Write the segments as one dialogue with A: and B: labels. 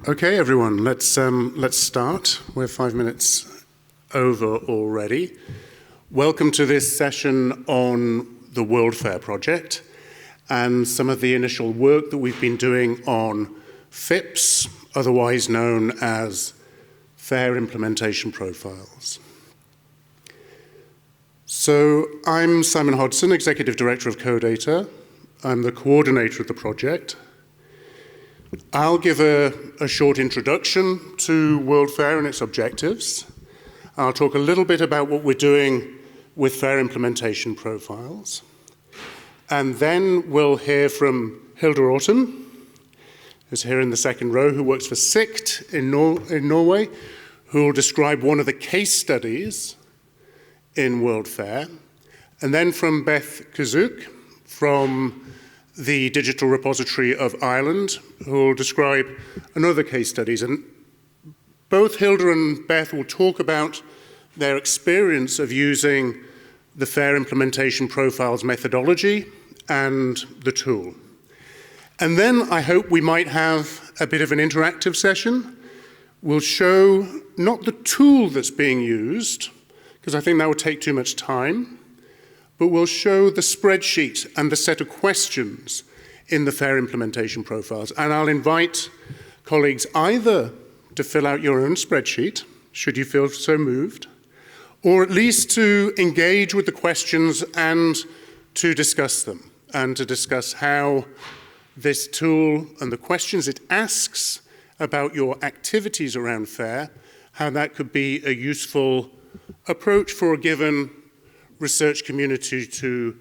A: Okay, everyone, let's start. We're 5 minutes over already. Welcome to this session on the WorldFAIR project and some of the initial work that we've been doing on FIPs, otherwise known as FAIR implementation profiles. So I'm Simon Hodson, Executive Director of CODATA. I'm the coordinator of the project. I'll give a short introduction to WorldFAIR and its objectives. I'll talk a little bit about what we're doing with FAIR implementation profiles. And then we'll hear from Hilda Orton, who's here in the second row, who works for SICT in Norway, who will describe one of the case studies in WorldFAIR. And then from Beth Kazuk from the Digital Repository of Ireland, who will describe another case studies. And both Hilda and Beth will talk about their experience of using the FAIR implementation profiles methodology and the tool. And then I hope we might have a bit of an interactive session. We'll show not the tool that's being used, because I think that would take too much time, but we'll show the spreadsheet and the set of questions in the FAIR implementation profiles. And I'll invite colleagues either to fill out your own spreadsheet, should you feel so moved, or at least to engage with the questions and to discuss them, and to discuss how this tool and the questions it asks about your activities around FAIR, how that could be a useful approach for a given research community to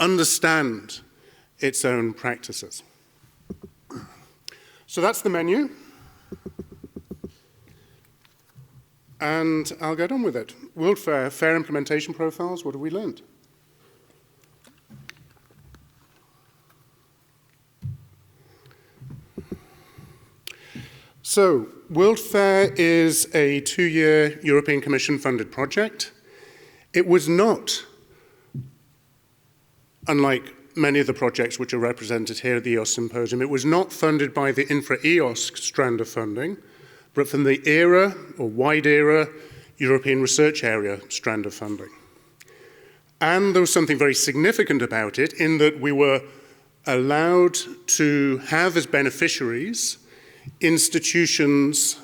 A: understand its own practices. So that's the menu. And I'll get on with it. WorldFAIR, FAIR implementation profiles, what have we learned? So, WorldFAIR is a 2-year European Commission funded project. It was not, unlike many of the projects which are represented here at the EOSC Symposium, it was not funded by the infra-EOSC strand of funding, but from the ERA, or Wide ERA, European Research Area strand of funding. And there was something very significant about it in that we were allowed to have as beneficiaries institutions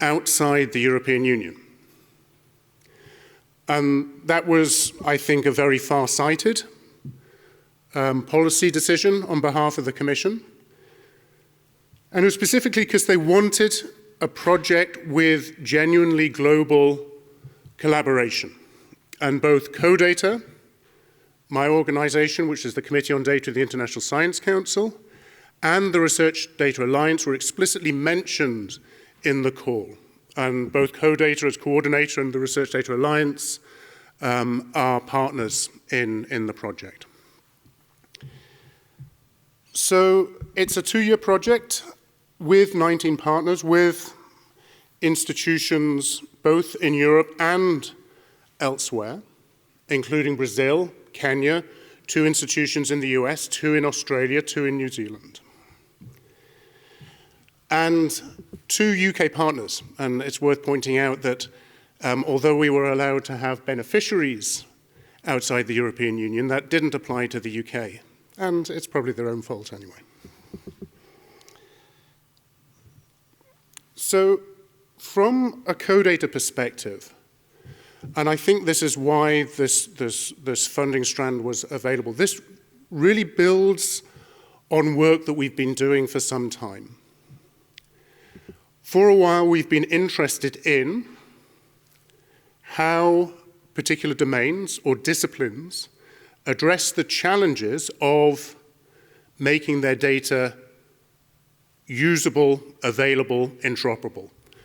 A: outside the European Union. And that was, I think, a very far-sighted policy decision on behalf of the Commission. And it was specifically because they wanted a project with genuinely global collaboration. And both CODATA, my organization, which is the Committee on Data of the International Science Council, and the Research Data Alliance were explicitly mentioned in the call. And both CODATA as coordinator and the Research Data Alliance are partners in the project. So it's a 2-year project with 19 partners, with institutions both in Europe and elsewhere, including Brazil, Kenya, 2 institutions in the US, 2 in Australia, 2 in New Zealand. And 2 UK partners, and it's worth pointing out that although we were allowed to have beneficiaries outside the European Union, that didn't apply to the UK, and it's probably their own fault anyway. So from a CODATA perspective, and I think this is why this funding strand was available, this really builds on work that we've been doing for some time. For a while, we've been interested in how particular domains or disciplines address the challenges of making their data usable, available, interoperable.